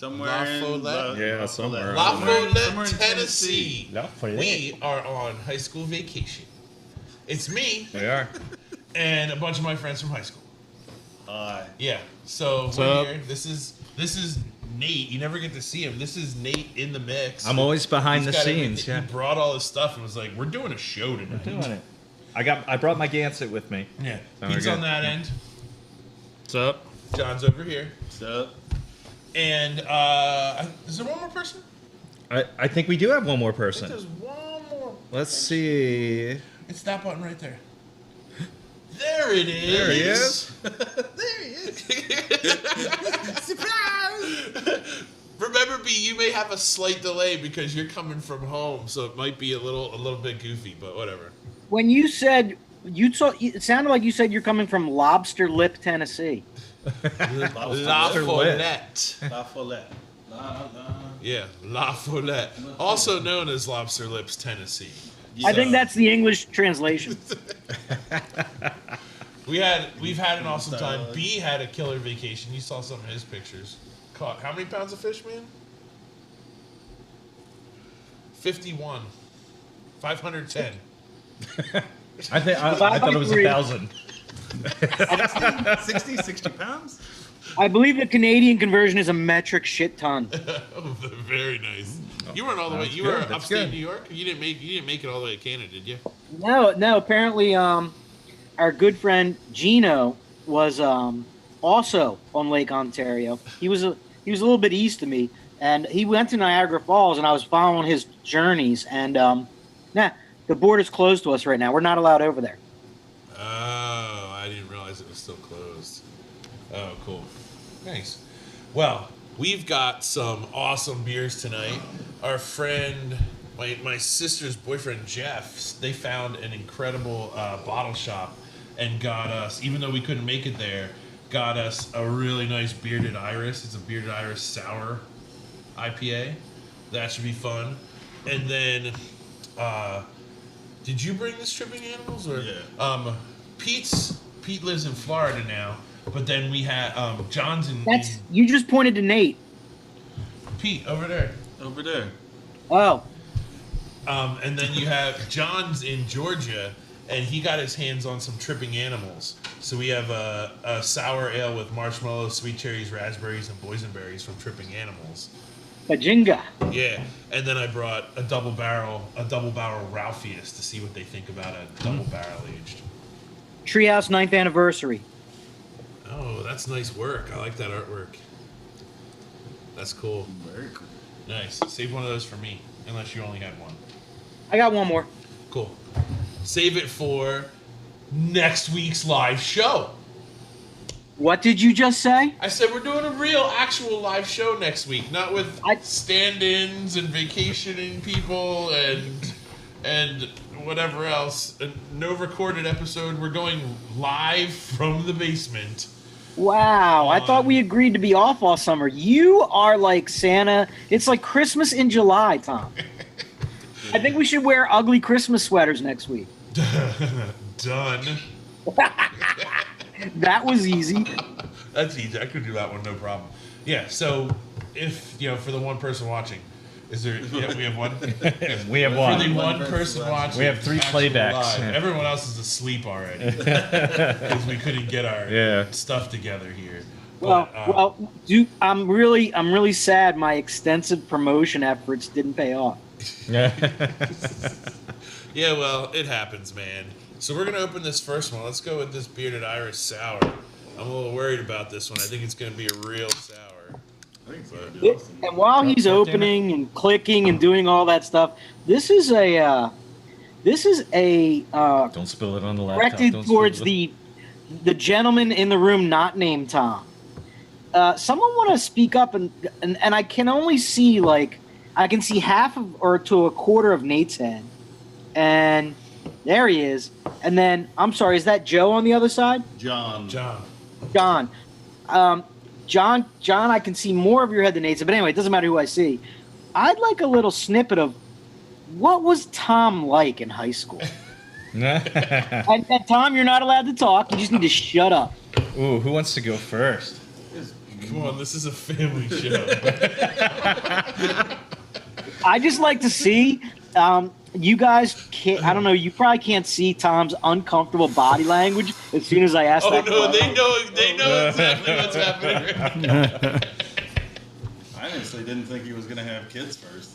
Somewhere in somewhere. La Follette, somewhere in Tennessee. La Follette. We are on high school vacation. It's me We are. and a bunch of my friends from high school. Hi. Yeah. So What's we're up? here. This is Nate. You never get to see him. This is Nate in the mix. I'm always behind He's the got scenes. everything. Yeah. He brought all his stuff and was like, "We're doing a show tonight." Doing it. I brought my Gansett with me. Yeah. So Pete's we're on good. that end. What's up? John's over here. What's up? And is there one more person? I think we do have one more I think person. there's one more. Let's see. It's that button right there. There it is. There he is. There he is. Surprise! Remember, B, you may have a slight delay because you're coming from home, so it might be a little bit goofy, but whatever. When you said it sounded like you said you're coming from Lobster Lip, Tennessee. La Follette. La Follette. Yeah, La Follette. Also known as Lobster Lips, Tennessee. I think that's the English translation. We've had an awesome time. B had a killer vacation. You saw some of his pictures. Caught how many pounds of fish, man? 51. 510. I thought it was 1,000. 60 pounds? I believe the Canadian conversion is a metric shit ton. Oh, very nice. You weren't all the way. That's You good, were that's upstate good. New York. You didn't make it all the way to Canada, did you? No. Apparently, our good friend Gino was also on Lake Ontario. He was a little bit east of me, and he went to Niagara Falls, and I was following his journeys. And the border's closed to us right now. We're not allowed over there. Oh, I didn't realize it was still closed. Oh, cool. Nice. Well, we've got some awesome beers tonight. Our friend, my sister's boyfriend, Jeff, they found an incredible bottle shop and got us, even though we couldn't make it there, got us a really nice Bearded Iris. It's a Bearded Iris sour IPA. That should be fun. And then, did you bring the stripping animals? Or Yeah. Pete lives in Florida now, but then we had John's in You just pointed to Nate. Pete over there. Over there. Oh, And then you have John's in Georgia, and he got his hands on some tripping animals. So we have a sour ale with marshmallows, sweet cherries, raspberries, and boysenberries from Tripping Animals. Bajinga. Yeah, and then I brought a double barrel Ralphius to see what they think about a double barrel aged. Treehouse 9th anniversary. Oh, that's nice work. I like that artwork. That's cool. Very cool. Nice. Save one of those for me, unless you only had one. I got one more. Cool. Save it for next week's live show. What did you just say? I said we're doing a real, actual live show next week, not with stand-ins and vacationing people and whatever else. And no recorded episode. We're going live from the basement. Wow, I thought we agreed to be off all summer. You are like Santa. It's like Christmas in July, Tom. I think we should wear ugly Christmas sweaters next week. Done. That was easy. That's easy. I could do that one, no problem. Yeah. So, if for the one person watching, is there? Yeah, we have one. We have one. For the one person watching, We have 3 actual playbacks. live, Yeah. Everyone else is asleep already because we couldn't get our stuff together here. But, I'm really sad. My extensive promotion efforts didn't pay off. yeah. Well, it happens, man. So we're gonna open this first one. Let's go with this Bearded Iris Sour. I'm a little worried about this one. I think it's gonna be a real sour. I think it's gonna be awesome. And while he's opening and clicking and doing all that stuff, this is a Don't spill it on the laptop. directed Don't towards spill it. the gentleman in the room not named Tom. Someone want to speak up and I can only see I can see half of or to a quarter of Nate's head, and there he is. And then I'm sorry, is that Joe on the other side? John. John. John, I can see more of your head than Nate's, but anyway, it doesn't matter who I see. I'd like a little snippet of what was Tom like in high school. and Tom, you're not allowed to talk. You just need to shut up. Ooh, who wants to go first? Come on, this is a family show. I just like to see. You guys can't. I don't know. You probably can't see Tom's uncomfortable body language as soon as I ask that. No, question. they know exactly what's happening. I honestly didn't think he was gonna have kids first.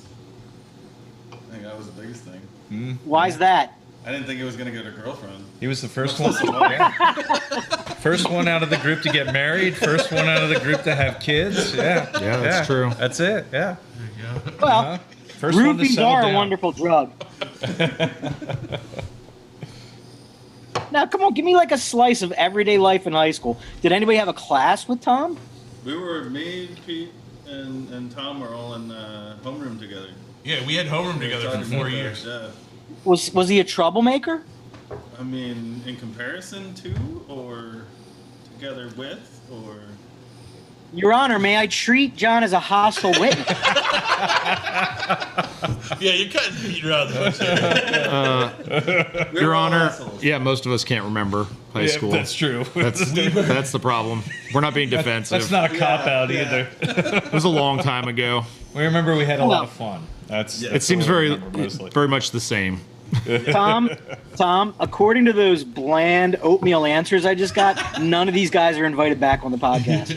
I think that was the biggest thing. Why's that? I didn't think he was gonna get a girlfriend. He was the first one. First one out of the group to get married. First one out of the group to have kids. Yeah, Yeah, that's true. That's it. Yeah. Well, First one to rubies settle are down. a wonderful drug. Now, come on, give me like a slice of everyday life in high school. Did anybody have a class with Tom? Me, Pete, and Tom were all in homeroom together. Yeah, we had homeroom together for 4 years. Yeah. Was he a troublemaker? I mean, in comparison to, or together with, or Your Honor, may I treat John as a hostile witness? Yeah, you're kind of beating around the bush. we Your were all Honor, assholes. yeah, most of us can't remember high school. That's true. That's the problem. We're not being defensive. That's not a cop out yeah. either. It was a long time ago. We remember we had a lot of fun. That's It seems what I very, remember mostly. very much the same. Tom, according to those bland oatmeal answers I just got, none of these guys are invited back on the podcast.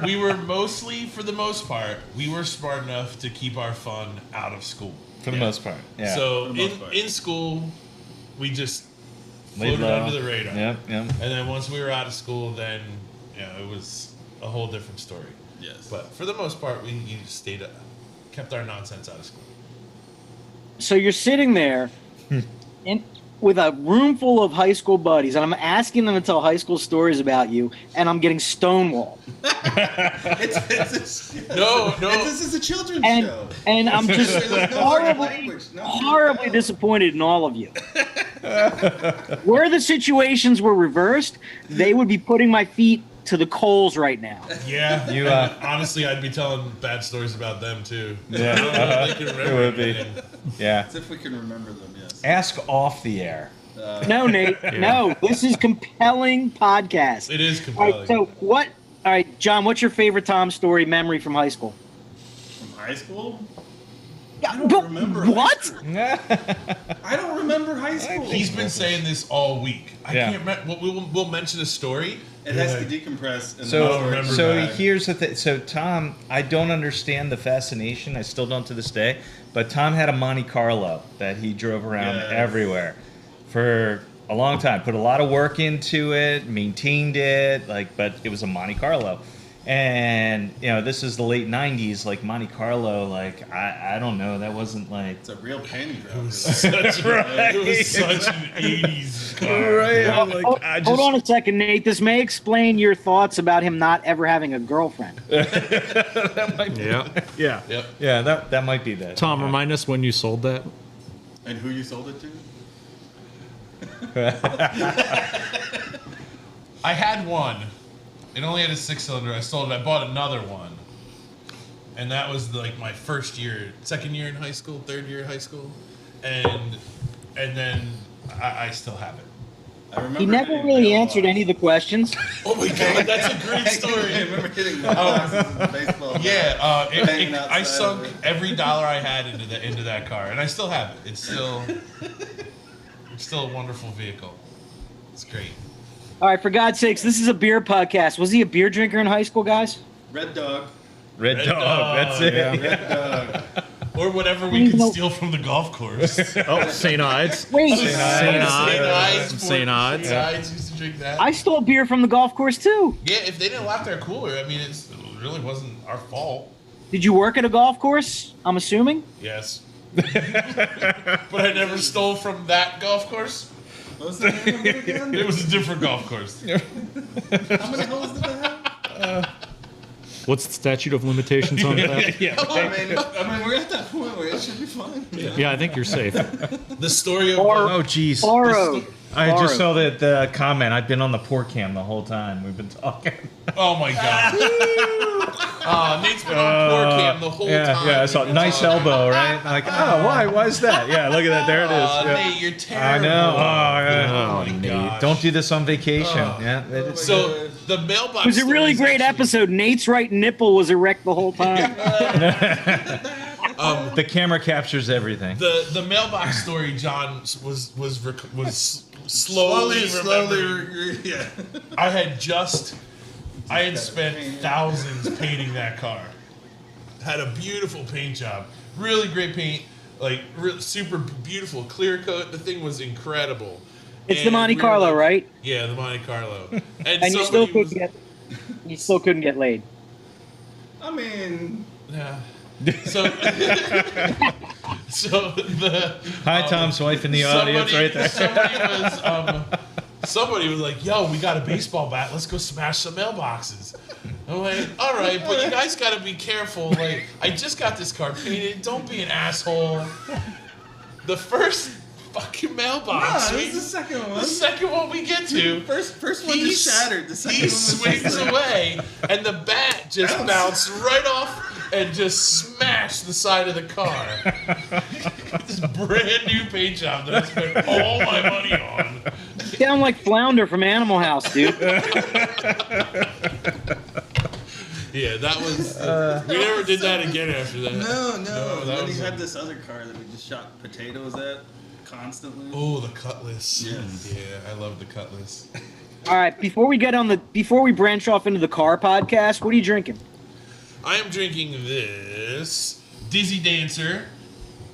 we were mostly, for the most part, we were smart enough to keep our fun out of school. For the most part. Yeah. So For the most part. in school, we just Laid floated low. under the radar. Yep. Yep. And then once we were out of school, then it was a whole different story. Yes. But for the most part, we stayed, kept our nonsense out of school. So you're sitting there with a room full of high school buddies, and I'm asking them to tell high school stories about you, and I'm getting stonewalled. This is a children's And show. and I'm just There's no horribly, language. No. horribly disappointed in all of you. Where the situations were reversed, they would be putting my feet to the coals right now. Yeah, You, honestly, I'd be telling bad stories about them too. Yeah. I don't know if they can remember It would be. anything. Yeah. As if we can remember them, yes. Ask off the air. No, Nate. No, this is compelling podcast. It is All compelling. right, so what? All right, John, what's your favorite Tom story memory from high school? From high school? Yeah, don't but remember what? I don't remember high school. He's been saying this all week. I Yeah. can't remember. We'll mention a story. It has to decompress. And So, then remember so that. here's the thing. So, Tom, I don't understand the fascination. I still don't to this day. But Tom had a Monte Carlo that he drove around Yes. everywhere for a long time. Put a lot of work into it, maintained it, but it was a Monte Carlo. And, this is the late 90s, Monte Carlo, I don't know, that wasn't It's a real panty dropper. It was such an 80s car. Right. Hold on a second, Nate. This may explain your thoughts about him not ever having a girlfriend. Yeah. Yeah. Yep. Yeah, that might be that. Tom, remind us when you sold that. And who you sold it to? I had one. It only had a 6-cylinder. I sold it. I bought another one. And that was my first year, second year in high school, third year in high school. And then I still have it. I remember He never hitting really mailbox. answered any of the questions. Oh my god, that's a great I story. remember hitting mailboxes in the baseball. Yeah, Hanging I outside sunk of it. every dollar I had into that car, and I still have it. It's still a wonderful vehicle. It's great. All right, for God's sakes, this is a beer podcast. Was he a beer drinker in high school, guys? Red Dog. Red Dog, that's it. Red Dog. Or whatever we could steal from the golf course. Oh, St. Ides. Wait, St. St. Ides. St. Ides. St. Ides used to drink that. I stole beer from the golf course too. Yeah, if they didn't lock their cooler, it really wasn't our fault. Did you work at a golf course? I'm assuming. Yes. But I never stole from that golf course. What was the name of it again? It was a different golf course. How many holes did it have? What's the statute of limitations on that? I mean, we're at that point where it should be fine. Yeah, I think you're safe. The story of Oh, jeez. Borrowed. I just saw Borrowed. the comment. I've been on the poor cam the whole time. We've been talking. oh my god. Nate's been on poor cam him the whole yeah, time. yeah. I saw we were nice talking. elbow, right? Like, oh, why is that? Yeah, look at that. There it is. Oh, Yeah. Nate, you're terrible. I know. Oh, yeah. Oh, my Nate. gosh. Don't do this on vacation. Oh. Yeah. So the mailbox. It was a really story is great actually- episode. Nate's right nipple was erect the whole time. The camera captures everything. The mailbox story, John was slowly remembering. yeah. I had spent thousands painting that car. Had a beautiful paint job, really great paint, like super beautiful clear coat. The thing was incredible. It's the And Monte we were Carlo, like- right? Yeah, the Monte Carlo. And you still somebody couldn't get. You still couldn't get laid. I mean, Yeah. So, the Hi, Tom's wife in the audience, right there. Somebody was like, "Yo, we got a baseball bat. Let's go smash some mailboxes." I'm like, "All right, but you guys got to be careful. Like, I just got this car painted. Don't be an asshole." The first fucking mailbox. this is the second one. The second one we get to. First one just shattered. The second He one was swings away, and the bat just bounced right off and just smashed the side of the car. This brand new paint job that I spent all my money on. You sound like Flounder from Animal House, dude. Yeah, that was. We never did that again after that. No. that Then was he had this other car that we just shot potatoes at constantly. Oh, the Cutlass. Yes. Yeah, I love the Cutlass. All right, before we branch off into the car podcast, what are you drinking? I am drinking this Dizzy Dancer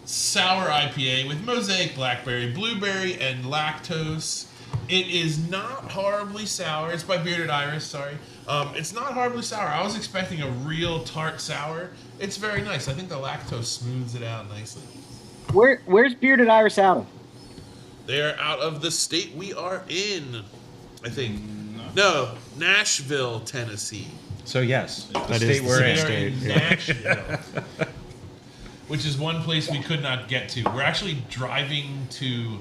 sour IPA with mosaic blackberry, blueberry, and lactose. It is not horribly sour. It's by Bearded Iris, sorry. It's not horribly sour. I was expecting a real tart sour. It's very nice. I think the lactose smooths it out nicely. Where's Bearded Iris out of? They are out of the state we are in, I think. No, Nashville, Tennessee. So yes, the That state is the we're They in. are state, in yeah. Nashville, which is one place we could not get to. We're actually driving to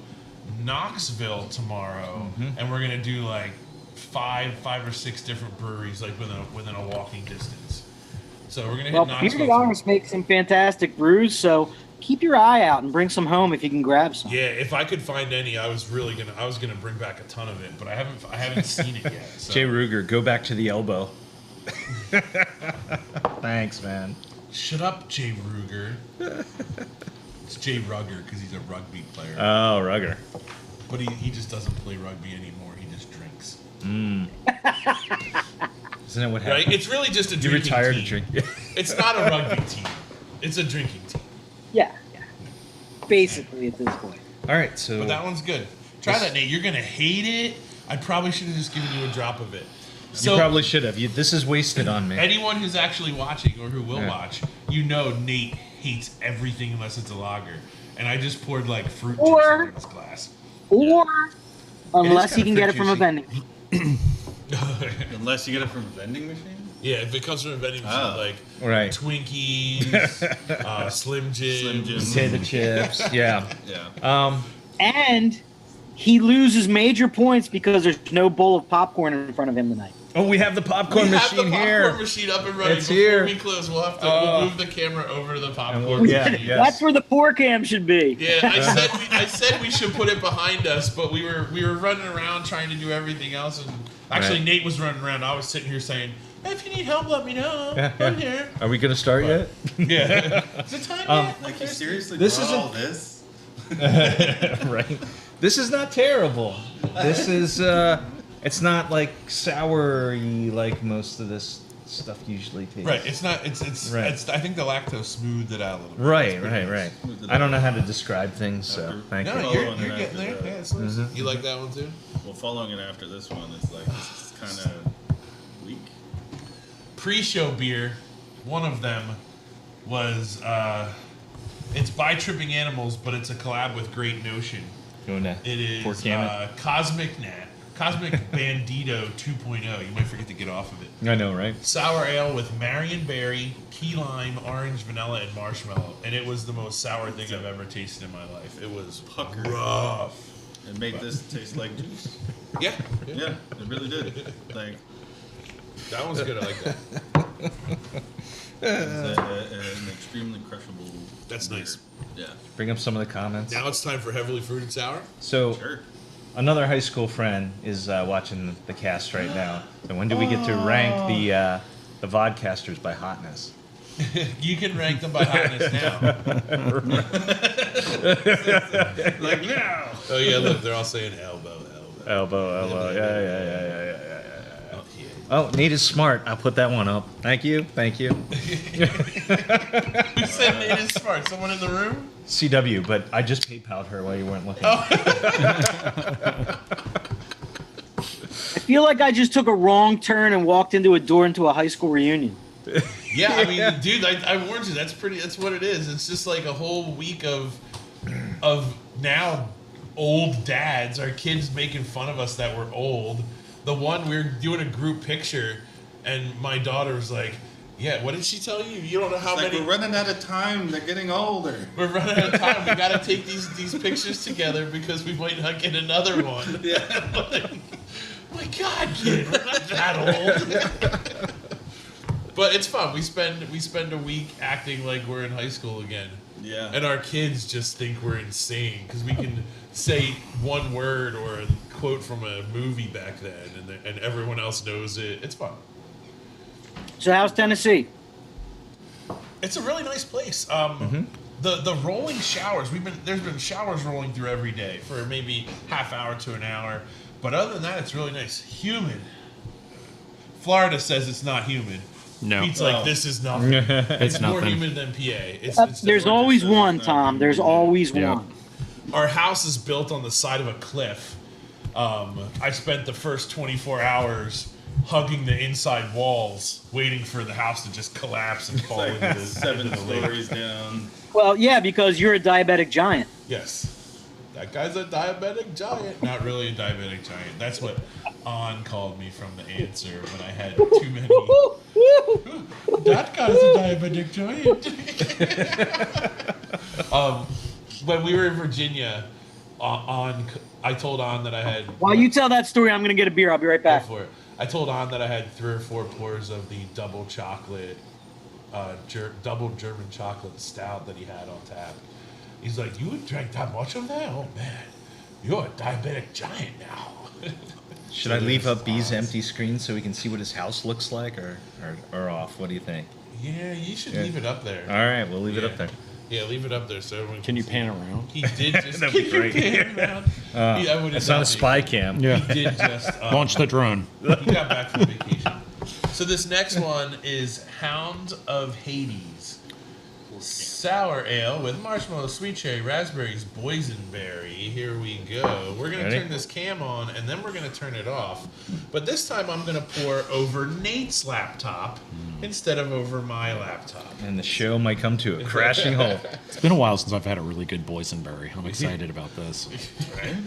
Knoxville tomorrow, and we're gonna do like five or six different breweries, like within a walking distance. So we're gonna hit Well, Knoxville. Bearded Iris makes some fantastic brews, so keep your eye out and bring some home if you can grab some. Yeah, if I could find any, I was gonna bring back a ton of it, but I haven't seen it yet. So. Jay Ruger, go back to the elbow. Thanks, man. Shut up, Jay Ruger. It's Jay Rugger because he's a rugby player, Oh, Rugger. but he just doesn't play rugby anymore. He just drinks. Isn't that what Right? happened? It's really just a You drinking retired to team. drink. It's not a rugby team. It's a drinking team. Yeah. Basically, at this point. All right, so But that one's good. Try that, Nate. You're gonna hate it. I probably should have just given you a drop of it. So you probably should have. This is wasted on me. anyone who's actually watching or who will Yeah. watch, you know Nate hates everything unless it's a lager. And I just poured like fruit Or- juice into this glass. Or unless you kinda can get it fruit from a juicy. vending. Unless you get it from a vending machine. Yeah, if it comes from a vending machine, Oh. like Right. Twinkies, Slim Jim. Slim Jim. Potato chips. Yeah. Yeah. And he loses major points because there's no bowl of popcorn in front of him tonight. Oh, we have the popcorn We have machine the popcorn here. machine up and running. It's Before here. we close, we'll have to Oh. we'll move the camera over to the popcorn we'll- machine. yeah, yeah. That's where the pour cam should be. Yeah, I said we should put it behind us, but we were running around trying to do everything else, and actually Right. Nate was running around. I was sitting here saying, "Hey, if you need help, let me know. Yeah, I'm yeah. here." Are we gonna start yet? Yeah, is it time yet? Like you seriously This brought isn't- all this? Right. This is not terrible. This is it's not like soury like most of this stuff usually tastes. Right, it's not. It's. Right. It's. I think the lactose smoothed it out a little bit. Right, It's pretty right, nice. right. I don't know how to describe things, so thank No, you. Follow you're on getting after there. that. Yeah, it's nice. You like that one too? Well, following it after this one is like it's kind of weak. Pre-show beer, one of them was it's by Tripping Animals, but it's a collab with Great Notion. Going to It pour is Camet. Cosmic Bandito 2.0. You might forget to get off of it. I know, right? Sour ale with Marion berry, key lime, orange, vanilla, and marshmallow, and it was the most sour thing I've ever tasted in my life. It was Pucker. rough. It made this taste like juice. Yeah, Yeah, it really did. Like that one's good. I like that. An extremely crushable. That's beer. nice. Yeah. Bring up some of the comments. Now it's time for heavily fruited sour. So, Sure. another high school friend is watching the cast right now. So when do we get to rank the vodcasters by hotness? You can rank them by hotness now. Like now. Oh yeah, look, they're all saying elbow. Elbow. Yeah. Oh, yeah. Oh, Nate is smart. I'll put that one up. Thank you. Who said Nate is smart? Someone in the room? CW, but I just PayPal'd her while you weren't looking. I feel like I just took a wrong turn and walked into a door into a high school reunion. Yeah, I mean, dude, I warned you. That's what it is. It's just like a whole week of now old dads, our kids making fun of us that we're old. The one we were doing a group picture, and my daughter was like, "Yeah, what did she tell you? You don't know how It's like many." we're running out of time. They're getting older. We're running out of time. We got to take these pictures together because we might not get another one. Yeah. My God, kid, we're not that old. But it's fun. We spend a week acting like we're in high school again. Yeah. And our kids just think we're insane because we can say one word or a quote from a movie back then, and everyone else knows it. It's fun. So how's Tennessee? It's a really nice place. The rolling showers. There's been showers rolling through every day for maybe half hour to an hour, but other than that, it's really nice. Humid. Florida says it's not humid. No. Pete's like, this is nothing. It's more nothing. humid than PA. It's There's the always gorgeous. one, Tom. There's always Yeah. one. Our house is built on the side of a cliff. I spent the first 24 hours hugging the inside walls, waiting for the house to just collapse and fall into the Seven into the lake. stories down. Well, yeah, because you're a diabetic giant. Yes. That guy's a diabetic giant. Not really a diabetic giant. That's what An called me from the answer when I had too many. That guy's a diabetic giant. When we were in Virginia, I told An that I had. While you tell that story, I'm going to get a beer. I'll be right Go back. for it. I told An that I had 3 or 4 pours of the double chocolate, double German chocolate stout that he had on tap. He's like, "You drank that much of that? Oh man, you're a diabetic giant now." Should I leave up B's empty screen so we can see what his house looks like, or off? What do you think? Yeah, you should leave it up there. All right, we'll leave it up there. Yeah, leave it up there so everyone Can you see. pan around? He did just. That'd be Can you great. pan around? I would It's not a spy cam. Yeah. He did just. Launch the drone. He got back from vacation. So this next one is Hound of Hades. Sour ale with marshmallow, sweet cherry, raspberries, boysenberry. Here we go. We're going to Ready? turn this cam on, and then we're going to turn it off. But this time I'm going to pour over Nate's laptop instead of over my laptop. And the show might come to a crashing halt. It's been a while since I've had a really good boysenberry. I'm excited about this. Right?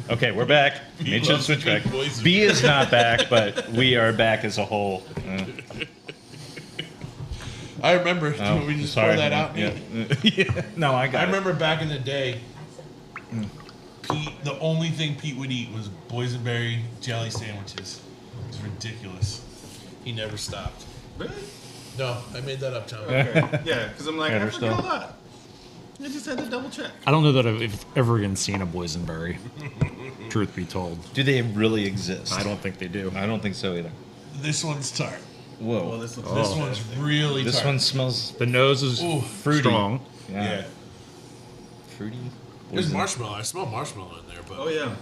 Okay, we're back. Nate should loves switch good back. boysenberry. B is not back, but we are back as a whole. I remember when we just pour that out. Yeah. Yeah. No, I got I it. remember back in the day, Pete, the only thing Pete would eat was boysenberry jelly sandwiches. It was ridiculous. He never stopped. Really? No, I made that up, Tom. Okay. Yeah, because I'm like, Yeah, I they're forget still- a lot. I just had to double check. I don't know that I've ever even seen a boysenberry. Truth be told, Do they really exist? I don't think they do. I don't think so either. This one's tart. Whoa. Well, this looks This one's really This tart. one smells The nose is Ooh, fruity. strong. Yeah. Fruity. There's Poison. marshmallow. I smell marshmallow in there, but Oh yeah.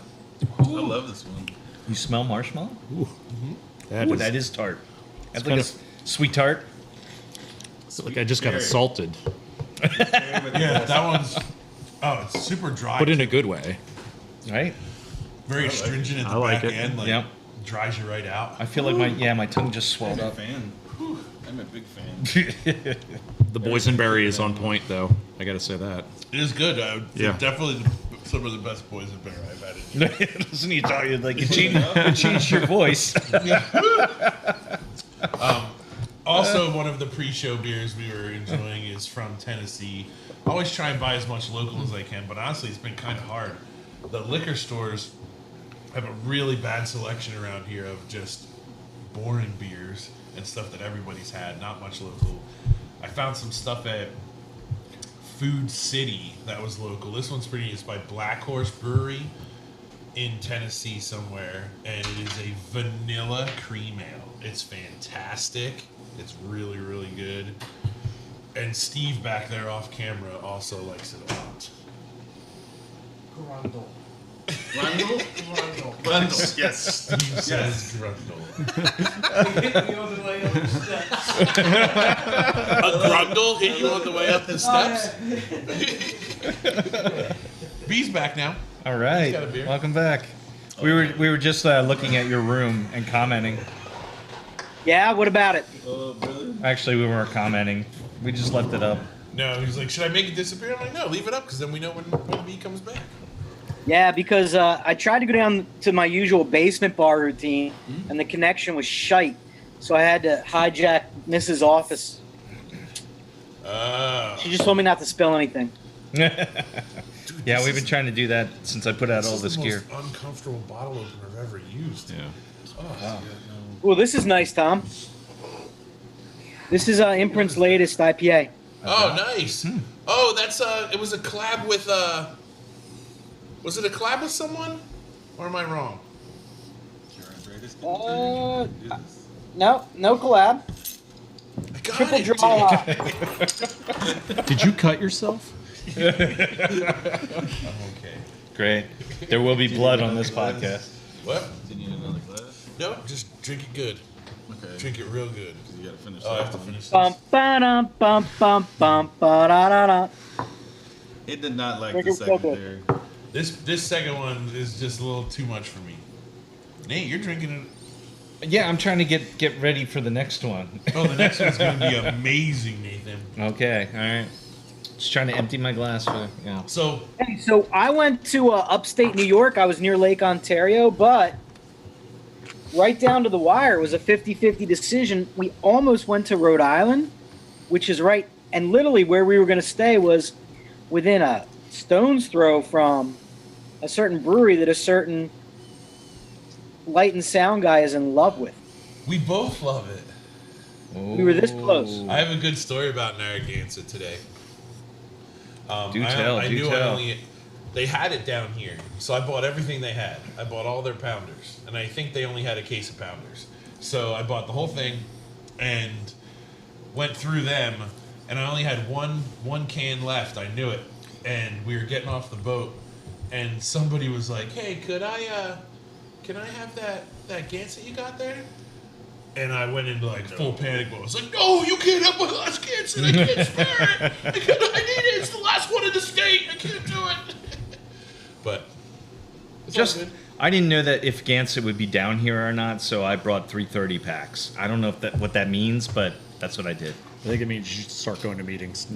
I love this one. You smell marshmallow? That Ooh, is, that is tart. That's kind like a sweet tart. like I just got berry. assaulted, yeah, that one's. Oh, it's super dry. but in a good way. Right? very astringent at the I like back it. end. Like Yep. dries you right out. I feel like my tongue just swelled I'm a up. fan. I'm a big fan. The boysenberry is on point, though. I got to say that. It is good. Yeah. Definitely some of the best boysenberry I've had in Doesn't he tell you like you changed your voice? Also, one of the pre-show beers we were enjoying is from Tennessee. I always try and buy as much local as I can, but honestly, it's been kind of hard. The liquor stores have a really bad selection around here of just boring beers. and stuff that everybody's had. Not much local. I found some stuff at Food City that was local. This one's pretty. It's by Black Horse Brewery in Tennessee somewhere, and it is a vanilla cream ale. It's fantastic. It's really, really good. And Steve back there off camera also likes it a lot. Grundle. Grundle? Grundle. Grundle, yes. Steve says Grundle. They hit me on the way up the steps. A Grundle hit you on the way up the steps? B's back now. All right, got a beer. welcome back. We were just looking at your room and commenting. Yeah, what about it? Really? Actually, we weren't commenting. We just left it up. No, he's like, should I make it disappear? I'm like, no, leave it up because then we know when B comes back. Yeah, because I tried to go down to my usual basement bar routine, and the connection was shite. So I had to hijack Mrs. Office. She just told me not to spill anything. Yeah, we've been trying to do that since I put out all this gear. This is the most uncomfortable bottle opener I've ever used. Yeah. Oh, Well, this is nice, Tom. This is Imprint's latest IPA. Oh, nice. Oh, that's it was a collab with was it a collab with someone? Or am I wrong? No collab. I got Triple it, draw. Did you cut yourself? dude. I'm okay. Great. There will be blood on this podcast. What? Do you need another glass? No, just drink it good. Okay. Drink it real good. You gotta finish Oh, I that have to one. finish this. Bum ba dum bum bum bum ba da da da. It did not like Drink the it real second good. there. This second one is just a little too much for me. Nate, you're drinking it. Yeah, I'm trying to get ready for the next one. Oh, the next one's gonna be amazing, Nathan. Okay, all right. Just trying to empty my glass for So Hey, so I went to upstate New York. I was near Lake Ontario, but right down to the wire, it was a 50-50 decision. We almost went to Rhode Island, which is right, and literally where we were going to stay was within a stone's throw from a certain brewery that a certain light and sound guy is in love with. we both love it. We were this close. I have a good story about Narragansett today. Do tell, do tell. They had it down here, so I bought everything they had. I bought all their pounders, and I think they only had a case of pounders. So I bought the whole thing and went through them, and I only had one can left. I knew it, and we were getting off the boat, and somebody was like, "Hey, can I have that Gansett you got there?" And I went into like full panic mode. I was like, "No, you can't have my last Gansett. I can't spare it. I need it. It's the last one in the state. I can't do it." But it's all Just, good. I didn't know that if Gansett would be down here or not, so I brought 330 packs. I don't know if what that means, but that's what I did. I think it means you should start going to meetings.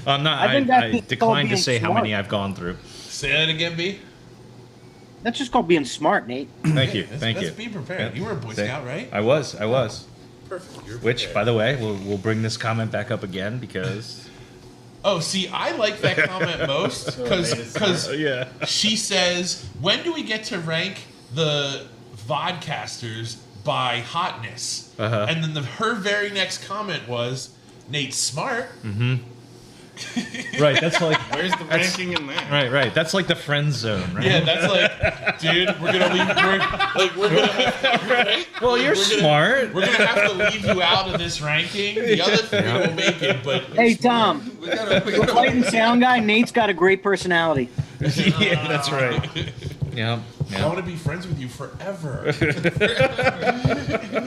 I'm not. I think I that's declined to called say being how many smart. I've gone through. Say that again, B. That's just called being smart, Nate. Thank you, That's- thank you. That's be prepared. Yeah. You were a Boy Scout, right? I was. Perfect. You're Which, prepared. by the way, we'll bring this comment back up again because. Oh, see, I like that comment most because Yeah. she says, "When do we get to rank the vodcasters by hotness?" Uh-huh. And then her very next comment was, "Nate's smart." Right. That's like. Where's the ranking in that? Right. That's like the friend zone, right? Yeah, that's like, dude, we're gonna leave. We're gonna. Right? Well, you're smart. We're gonna have to leave you out of this ranking. The other three will make it, but Hey, Tom, We gotta the light and sound guy, Nate's got a great personality. Yeah, that's right. Yeah. I want to be friends with you forever.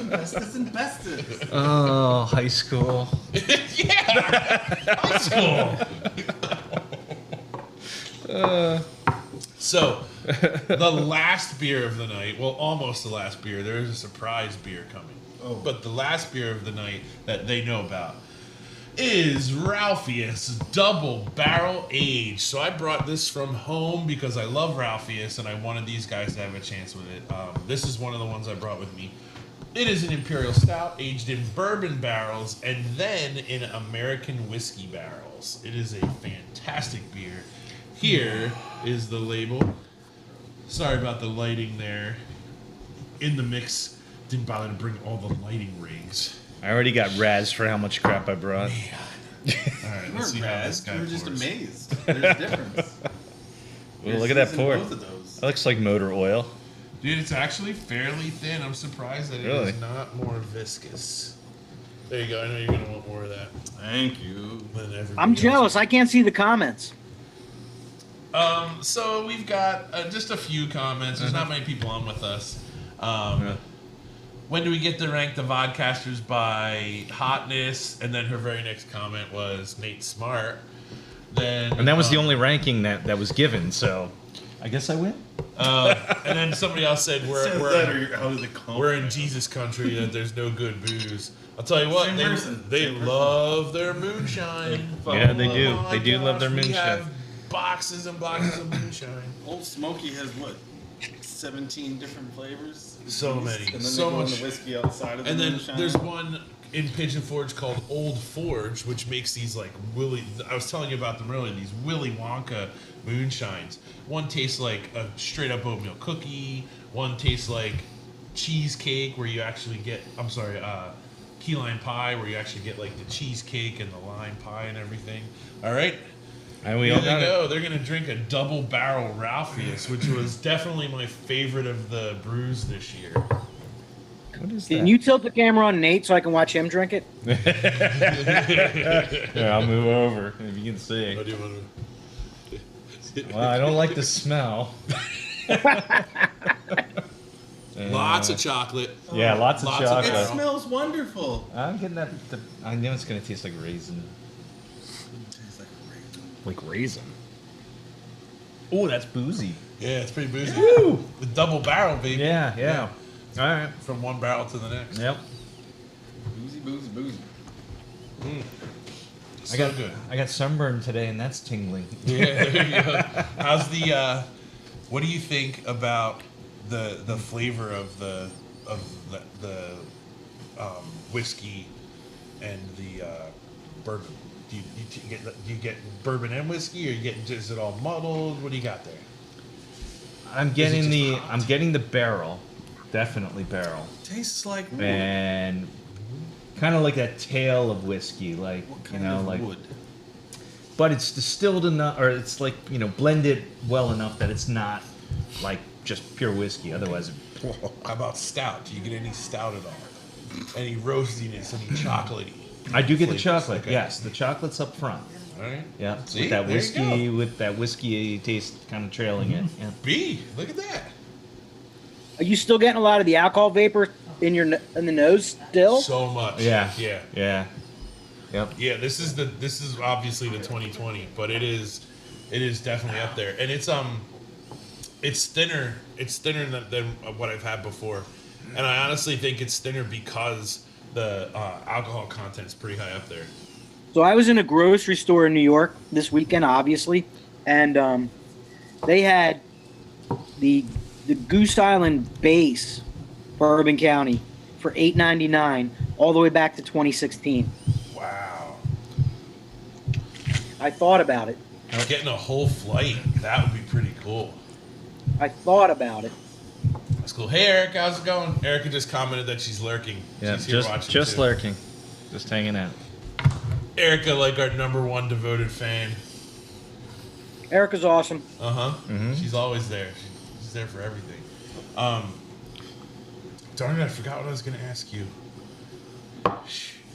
bestest and bestest. Oh, high school. Yeah, high school. So, the last beer of the night, well, almost the last beer, there is a surprise beer coming. Oh. But the last beer of the night that they know about is Ralphius Double Barrel Aged. So I brought this from home because I love Ralphius and I wanted these guys to have a chance with it. This is one of the ones I brought with me. It is an Imperial Stout aged in bourbon barrels and then in American whiskey barrels. It is a fantastic beer. Here is the label. Sorry about the lighting there in the mix. didn't bother to bring all the lighting rigs. I already got razzed for how much crap I brought. All right, We let's see weren't how this razzed. guy We were just pours. amazed. There's a difference. Well, look at that pour. Both of those. That looks like motor oil. Dude, it's actually fairly thin. I'm surprised that it Really? is not more viscous. There you go. I know you're going to want more of that Thank you. than everybody I'm else. jealous. I can't see the comments. So we've got just a few comments. There's not many people on with us. When do we get to rank the vodcasters by hotness? And then her very next comment was Nate Smart. Then And that was the only ranking that was given, so I guess I win. And then somebody else said Says that, or how did it come? we're in Jesus country that there's no good booze. I'll tell you what, Same person. they Same person. love their moonshine. Yeah, they do. Oh my They do love their gosh, we moonshine. have boxes and boxes of moonshine. Old Smoky has what? 17 different flavors? So At least? many. And then So they go on much. the whiskey outside of the And then moonshine. there's one in Pigeon Forge called Old Forge, which makes these like Willy. I was telling you about them earlier. These Willy Wonka moonshines. One tastes like a straight up oatmeal cookie. One tastes like cheesecake, where you actually get. I'm sorry, key lime pie, where you actually get like the cheesecake and the lime pie and everything. All right. And we There all they got it. go. They're gonna drink a double barrel Ralphius, which was definitely my favorite of the brews this year. What is Can you tilt the camera on Nate so I can watch him drink it? Yeah, I'll move over if you can see. What do you want to? Well, I don't like the smell. Lots of chocolate. Yeah, lots of Lots of It chocolate. smells wonderful. I'm getting that. I know it's gonna taste like raisin. It tastes like raisin. Like raisin. Oh, that's boozy. Yeah, it's pretty boozy. Woo! With double barrel, baby. Yeah, yeah. All right. From one barrel to the next. Yep. Boozy, boozy, boozy. So I got good. I got sunburn today, and that's tingling. Yeah, there you go. How's the? What do you think about the flavor of the whiskey and the bourbon? Do you get bourbon and whiskey, or is it all muddled? What do you got there? I'm getting just the hot? I'm getting the barrel, definitely barrel, Tastes like wood. and kind of like that tail of whiskey, like What you kind know, of like. wood? But it's distilled enough, or it's like blended well enough that it's not like just pure whiskey. Otherwise, How about stout? Do you get any stout at all? Any roastiness? Any chocolatey? I do get the flavors? chocolate. Okay. Yes, the chocolate's up front. All right. Yeah, See? with that There you whiskey, go. with that whiskey taste kind of trailing it. Yeah. B. Look at that. Are you still getting a lot of the alcohol vapor in in the nose still? So much. Yeah. Yeah. Yeah. Yep. Yeah, this is obviously the 2020, but it is definitely up there, and it's thinner than what I've had before, and I honestly think it's thinner because the alcohol content's pretty high up there. So I was in a grocery store in New York this weekend, obviously, and they had the Goose Island base Bourbon County for $8.99 all the way back to 2016. Wow, I thought about it. getting a whole flight, that would be pretty cool. I thought about it. That's cool. Hey, Erica, how's it going? Erica just commented that she's lurking. Yeah. She's here watching Just too. lurking, just hanging out. Erica, like our #1 devoted fan. Erica's awesome. Mm-hmm. She's always there. She's there for everything. Darn it, I forgot what I was going to ask you.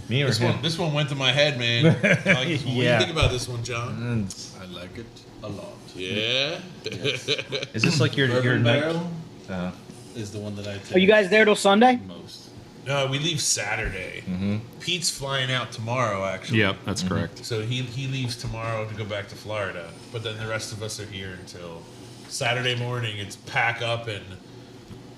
Me or him? This one went to my head, man. Like, what do you Yeah. think about this one, John? Mm. I like it a lot. Yeah. Is this like your Bourbon night? barrel is the one that I take Are you guys there till Sunday? most. No, we leave Saturday. Mm-hmm. Pete's flying out tomorrow, actually. Yep, that's correct. So he leaves tomorrow to go back to Florida. But then the rest of us are here until Saturday morning. It's pack up and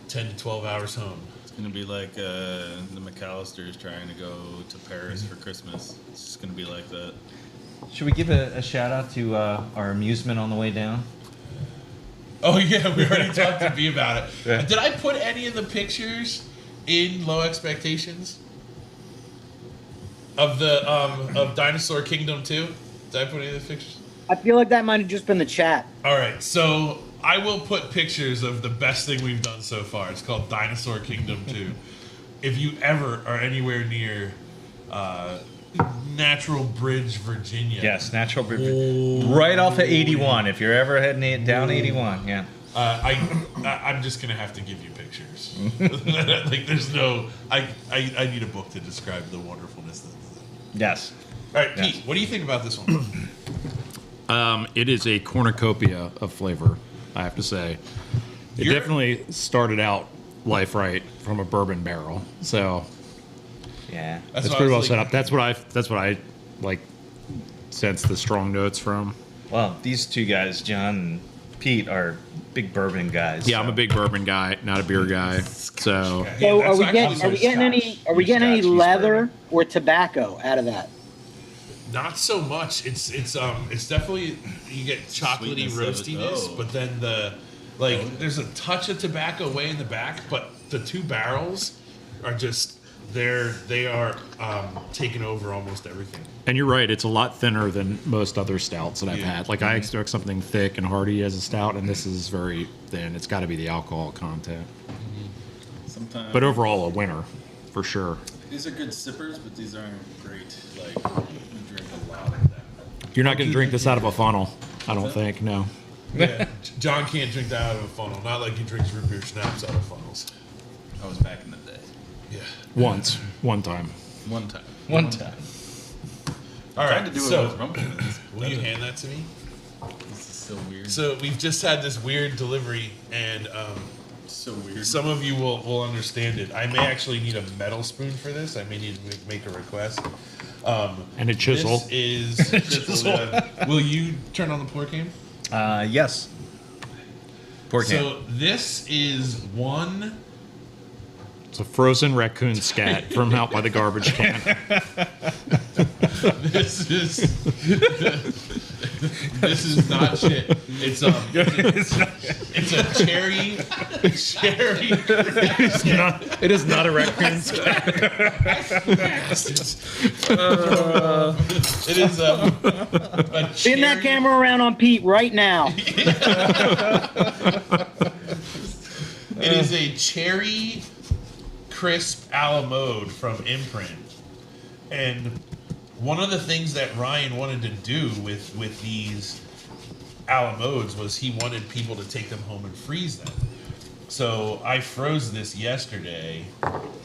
10 to 12 hours home. It's gonna be like the McAllisters trying to go to Paris for Christmas. It's just gonna be like that. Should we give a shout out to our amusement on the way down? Oh, yeah, we already talked to B about it. Yeah. Did I put any of the pictures in Low Expectations? Of the of Dinosaur Kingdom 2? Did I put any of the pictures? I feel like that might have just been the chat. All right, so I will put pictures of the best thing we've done so far. It's called Dinosaur Kingdom 2. if you ever are anywhere near Natural Bridge, Virginia. Yes, Natural Bridge. Right off of 81. If you're ever heading down 81, yeah. I'm just gonna have to give you pictures. Like, there's no. I need a book to describe the wonderfulness. Yes. All right, Yes. Pete. What do you think about this one? It is a cornucopia of flavor, I have to say. It You're- definitely started out life right from a bourbon barrel. So Yeah. that's what I pretty well was set thinking. up. That's what I like sense the strong notes from. Well, these two guys, John and Pete, are big bourbon guys. Yeah, I'm a big bourbon guy, not a beer guy. So Yeah, So are that's we actually getting some any Scotch, he's leather bourbon. or tobacco out of that? Not so much. It's definitely you get chocolatey Sweetness of it. roastiness, Oh. but then there's a touch of tobacco way in the back, but the two barrels are just they are taking over almost everything. and you're right, it's a lot thinner than most other stouts that I've Yeah. had. Like I expect something thick and hearty as a stout, and this is very thin. It's got to be the alcohol content. Sometimes. But overall, a winner for sure. These are good sippers, but these aren't great. Like, you drink a lot of them. You're not going to drink this out of a funnel, I don't think. No. Yeah, John can't drink that out of a funnel. Not like he drinks root beer schnapps out of funnels. I was back in the day. Yeah. One time. One time. One time. All Tried right. to do it So, with rumplings. will you hand that to me? This is so weird. So we've just had this weird delivery, and So weird. some of you will understand it. I may actually need a metal spoon for this. I may need to make a request. And a chisel. This is chisel. Yeah. Will you turn on the pour cam? Yes. Poor can. So this is one. It's a frozen raccoon scat from out by the garbage can. This is this is not shit. It's a cherry. It is not a raccoon scat. It is a Spin that cherry- camera around on Pete right now. It is a cherry crisp a la mode from Imprint. And one of the things that Ryan wanted to do with these a la modes was he wanted people to take them home and freeze them. So I froze this yesterday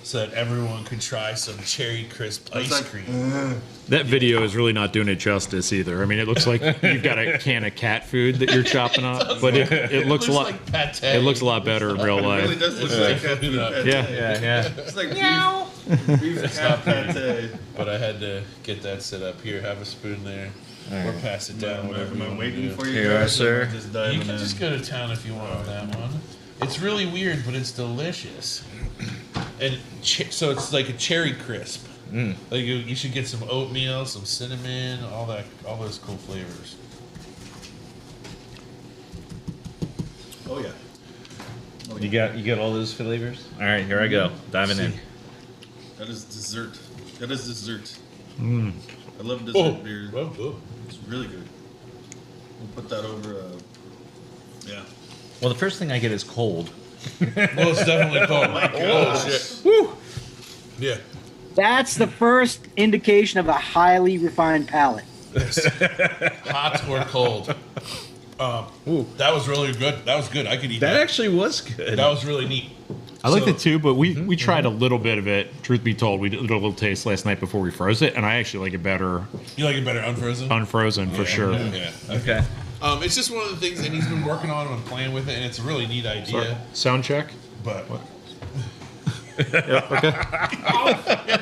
so that everyone could try some cherry crisp ice like, cream. That video is really not doing it justice either. I mean, it looks like you've got a can of cat food that you're chopping up, but it looks a lot. like pate. It looks a lot better in real It really life. does look like cat food. Yeah. Yeah. It's like beef cat pate. But I had to get that set up. Here, have a spoon there. Or pass it down, whatever Am you I want waiting to for do. you Here, guys? sir. Or just You diving can in? just go to town if you want on that one. It's really weird, but it's delicious. And so it's like a cherry crisp. Like you should get some oatmeal, some cinnamon, all those cool flavors. Oh yeah. Oh, You yeah. got all those flavors? All right, here I go. Diving in. That is dessert. That is dessert. Mm. I love dessert beer. Oh. It's really good. We'll put that over. Yeah. Well, the first thing I get is cold. Well, it's definitely cold. Oh shit. Woo! Yeah. That's the first indication of a highly refined palate. Hot or cold. That was really good. That was good. I could eat That that. actually was good. That was really neat. I liked So- it too, but we tried a little bit of it. Truth be told, we did a little taste last night before we froze it, and I actually like it better You like it better unfrozen? unfrozen for sure. Yeah. Okay. It's just one of the things, and he's been working on it and playing with it, and it's a really neat idea. Sound check. But Yeah, okay.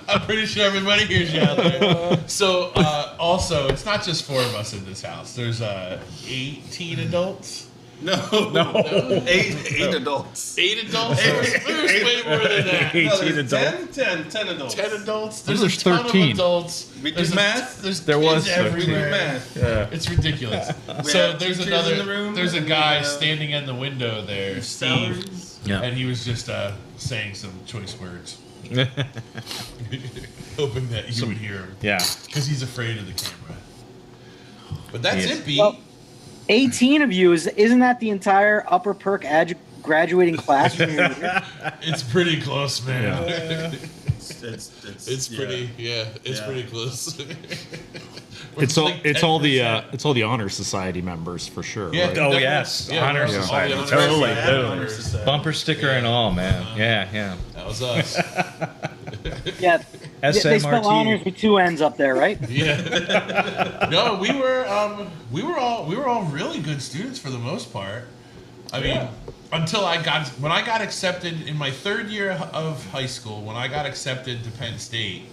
I'm pretty sure everybody hears you out there. So, also, it's not just 4 of us in this house. There's 18 adults. No. Eight adults. 8 adults? There's way more than that. 18 there's adults. 10 adults. 10 adults? There's There's a ton 13. of adults. We do There's math? There's There kids was 13. We do everywhere. math. It's ridiculous. We So have there's teachers in the room, there's a and guy we have standing in the window there, Steve, Salaries. Yeah. and he was just saying some choice words, hoping that you would hear him, Yeah. because he's afraid of the camera. But that's Yes. it, B. Well, 18 of you, isn't that the entire Upper Perk graduating class from your year? It's pretty close, man. It's Pretty close. It's all the honor society members for sure. Yeah. right? Oh Definitely. yes, Yeah, honor all the society. honor Totally, society. totally. Bumper sticker and all, man. Yeah. That was us. Yeah. They spell SMRT. honors with 2 N's up there, right? Yeah. No, we were all really good students for the most part. I mean, until when I got accepted in my 3rd year of high school, when I got accepted to Penn State,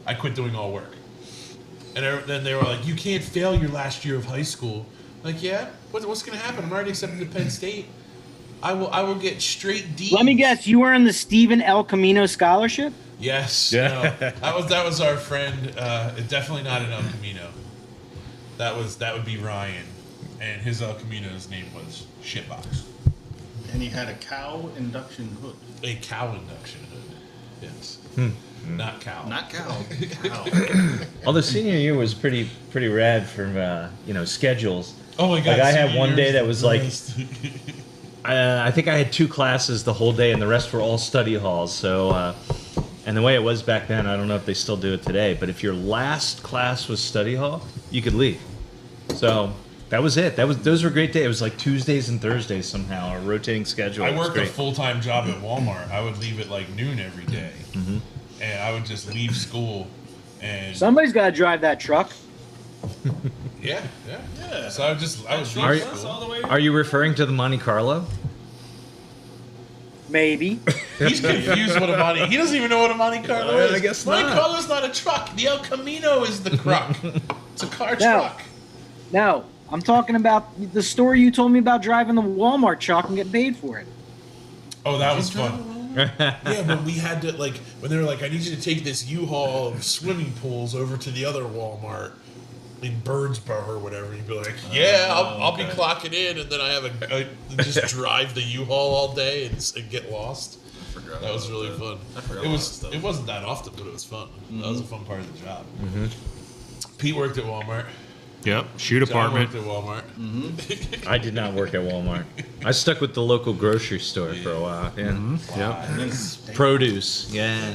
I quit doing all work. And then they were like, "You can't fail your last year of high school." Like, yeah, what's gonna happen? I'm already accepted to Penn State. I will get straight D's. Let me guess, you were in the Stephen El Camino Scholarship? Yes. Yeah. No. That was our friend. Definitely not an El Camino. That would be Ryan, and his El Camino's name was Shitbox. And he had a cow induction hood. A cow induction hood. Yes. Not cow. Not cow. Cow. Although senior year was pretty rad from schedules. Oh my god. Like I had senior one day year's that the was like, best. I think I had 2 classes the whole day, and the rest were all study halls. So, and the way it was back then, I don't know if they still do it today, but if your last class was study hall, you could leave. So that was it. Those were great days. It was like Tuesdays and Thursdays somehow, a rotating schedule. I It was worked a great. full-time job at Walmart. I would leave at like noon every day. Mm-hmm. And I would just leave school and Somebody's got to drive that truck. yeah. Yeah. So I would leave Are you- school. all the way. Are you referring to the Monte Carlo? Maybe. He's confused what a Monte. He doesn't even know what a Monte Carlo is. I guess Monte not. Carlo's not a truck. The El Camino is the truck. It's a car No. truck. No, I'm talking about the story you told me about driving the Walmart truck and getting paid for it. Oh, that was fun. Yeah, but we had to when they were like, "I need you to take this U-Haul of swimming pools over to the other Walmart in Birdsboro or whatever." You'd be like, "Yeah, I'll be okay. clocking in," and then I have a just drive the U-Haul all day and get lost. I forgot That was about really that. fun. I forgot It about was. that stuff. It wasn't that often, but it was fun. That was a fun part of the job. Mm-hmm. Pete worked at Walmart. Yep. Shoe John department. worked at Walmart. I did not work at Walmart. I stuck with the local grocery store for a while. Yeah. Yep. And then steak. Produce. Yeah.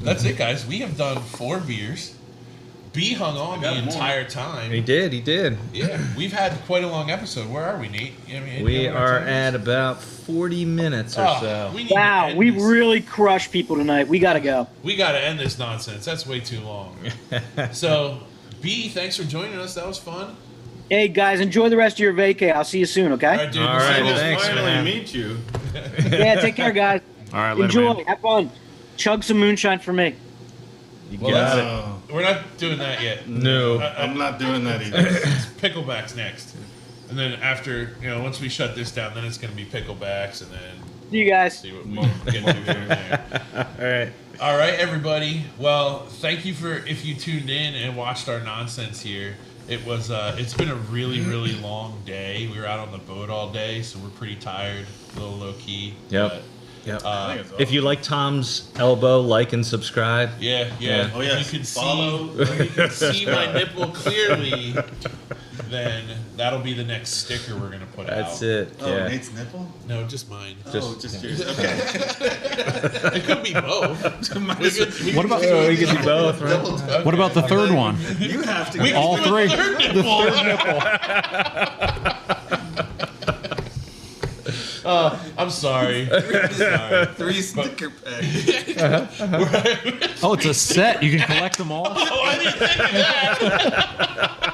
That's it, guys. We have done 4 beers. B hung on the got more. entire time. He did. Yeah, we've had quite a long episode. Where are we, Nate? I mean, any We other are times? at about 40 minutes or Oh, so. we need to Wow, end we this. really crushed people tonight. We got to go. We got to end this nonsense. That's way too long. So, B, thanks for joining us. That was fun. Hey, guys, enjoy the rest of your vacay. I'll see you soon, okay? All right, dude. All we'll see right, you We'll next thanks, week. finally man. meet you. Yeah, take care, guys. All right. Later, Enjoy. man. Have fun. Chug some moonshine for me. You Well, got it. Oh, We're not doing that yet. No. I'm not doing that either. Picklebacks next. And then after, once we shut this down, then it's going to be picklebacks and then See you guys. see what we get to here and there. All right. All right, everybody. Well, thank you for if you tuned in and watched our nonsense here. It was it's been a really, really long day. We were out on the boat all day, so we're pretty tired, a little low key. Yep. But, Yep. I think it's If you like Tom's elbow, like and subscribe. yeah. Oh, yes. If you can Follow. see, if you can see my nipple clearly, then that'll be the next sticker we're gonna put That's out. it. Oh, Yeah. Nate's nipple? No, just mine. Oh, just yours. Okay. It could be both. Might as well- What about Oh, we can do both, right? Double tap. what about the third one? You have to We go. All can do three. a third nipple. I'm sorry. Sorry. 3 sticker packs. Oh, it's a set. You can collect them all. Oh, I didn't think of that.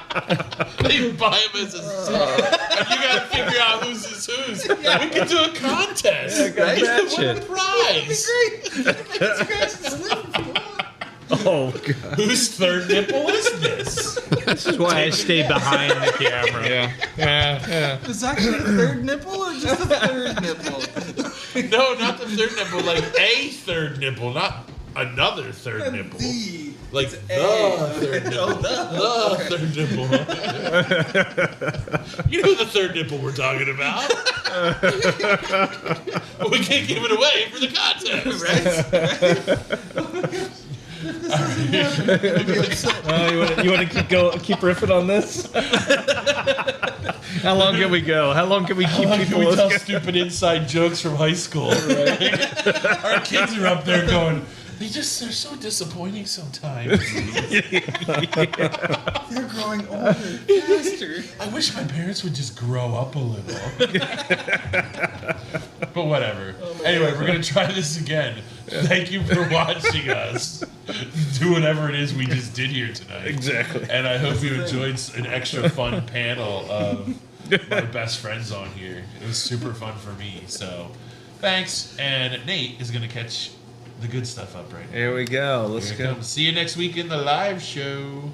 They buy them as a set. And you gotta figure out whose is whose. We can do a contest. Yeah, go You match can win a it. prize. Oh, God. Whose third nipple is this? This is why I stay behind the camera. Yeah. Is that actually a third nipple or just a third nipple? No, not the third nipple. Like a third nipple, not another third nipple. The. Like the third nipple. The third nipple. You know the third nipple we're talking about. But we can't give it away for the contest. Right? You want to keep riffing on this? How long can we go? How long can we keep How long people can we tell looking? stupid inside jokes from high school? Our kids are up there going, they're so disappointing sometimes. They're growing older faster. I wish my parents would just grow up a little. But whatever. Anyway, we're going to try this again. Thank you for watching us do whatever it is we just did here tonight. Exactly. And I hope you enjoyed an extra fun panel of my best friends on here. It was super fun for me. So thanks. And Nate is going to catch the good stuff up right now. Here we go. Let's Here it go. comes. See you next week in the live show.